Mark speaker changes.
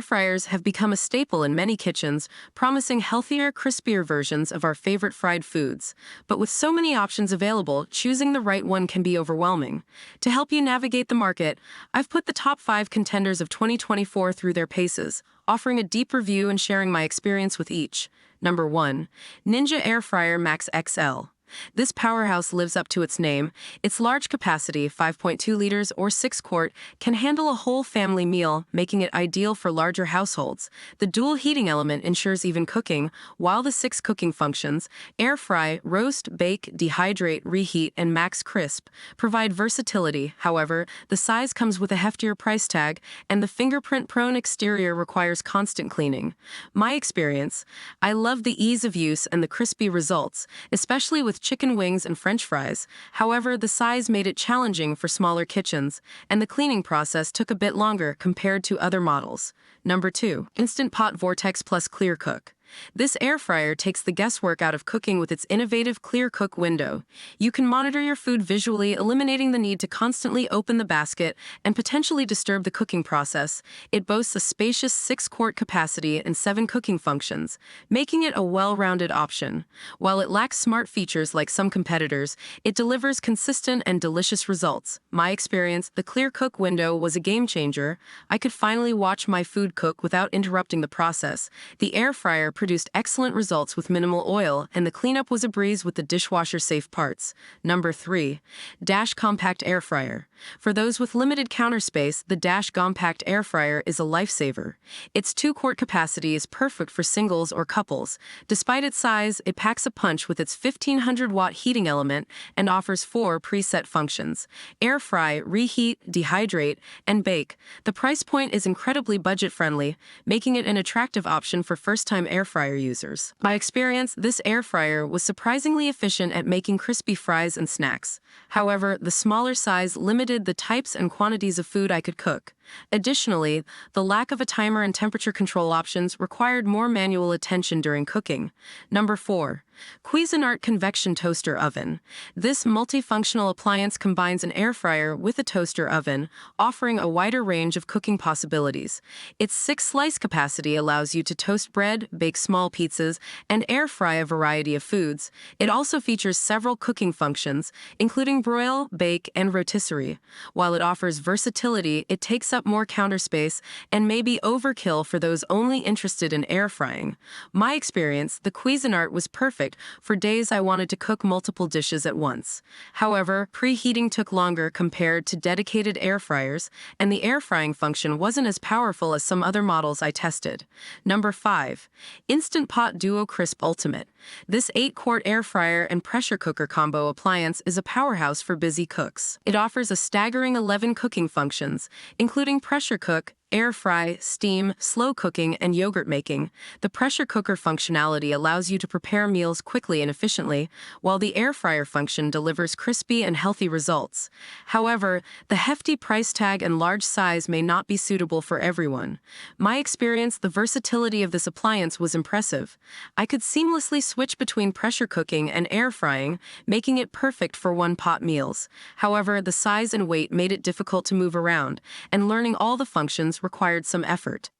Speaker 1: Air fryers have become a staple in many kitchens, promising healthier, crispier versions of our favorite fried foods. But with so many options available, choosing the right one can be overwhelming. To help you navigate the market, I've put the top 5 contenders of 2024 through their paces, offering a deep review and sharing my experience with each. Number 1. Ninja Air Fryer Max XL. This powerhouse lives up to its name. Its large capacity, 5.2 liters or 6-quart, can handle a whole family meal, making it ideal for larger households. The dual heating element ensures even cooking, while the 6 cooking functions, air fry, roast, bake, dehydrate, reheat, and max crisp, provide versatility. However, the size comes with a heftier price tag, and the fingerprint-prone exterior requires constant cleaning. My experience: I love the ease of use and the crispy results, especially with chicken wings and French fries. However, the size made it challenging for smaller kitchens, and the cleaning process took a bit longer compared to other models. Number 2. Instant Pot Vortex Plus Clear Cook. This air fryer takes the guesswork out of cooking with its innovative Clear Cook window. You can monitor your food visually, eliminating the need to constantly open the basket and potentially disturb the cooking process. It boasts a spacious 6-quart capacity and 7 cooking functions, making it a well-rounded option. While it lacks smart features like some competitors, it delivers consistent and delicious results. My experience: the Clear Cook window was a game changer. I could finally watch my food cook without interrupting the process. The air fryer produced excellent results with minimal oil, and the cleanup was a breeze with the dishwasher-safe parts. Number 3. Dash Compact Air Fryer. For those with limited counter space, the Dash Compact Air Fryer is a lifesaver. Its 2-quart capacity is perfect for singles or couples. Despite its size, it packs a punch with its 1500-watt heating element and offers 4 preset functions: air fry, reheat, dehydrate, and bake. The price point is incredibly budget-friendly, making it an attractive option for first-time air fryer users. By experience, this air fryer was surprisingly efficient at making crispy fries and snacks. However, the smaller size limited the types and quantities of food I could cook. Additionally, the lack of a timer and temperature control options required more manual attention during cooking. Number 4. Cuisinart Convection Toaster Oven. This multifunctional appliance combines an air fryer with a toaster oven, offering a wider range of cooking possibilities. Its 6-slice capacity allows you to toast bread, bake small pizzas, and air fry a variety of foods. It also features several cooking functions, including broil, bake, and rotisserie. While it offers versatility, it takes up more counter space and may be overkill for those only interested in air frying. My experience: the Cuisinart was perfect for days I wanted to cook multiple dishes at once. However, preheating took longer compared to dedicated air fryers, and the air frying function wasn't as powerful as some other models I tested. Number 5. Instant Pot Duo Crisp Ultimate. This 8-quart air fryer and pressure cooker combo appliance is a powerhouse for busy cooks. It offers a staggering 11 cooking functions, including pressure cook, air fry, steam, slow cooking, and yogurt making. The pressure cooker functionality allows you to prepare meals quickly and efficiently, while the air fryer function delivers crispy and healthy results. However, the hefty price tag and large size may not be suitable for everyone. My experience: the versatility of this appliance was impressive. I could seamlessly switch between pressure cooking and air frying, making it perfect for one-pot meals. However, the size and weight made it difficult to move around, and learning all the functions required some effort.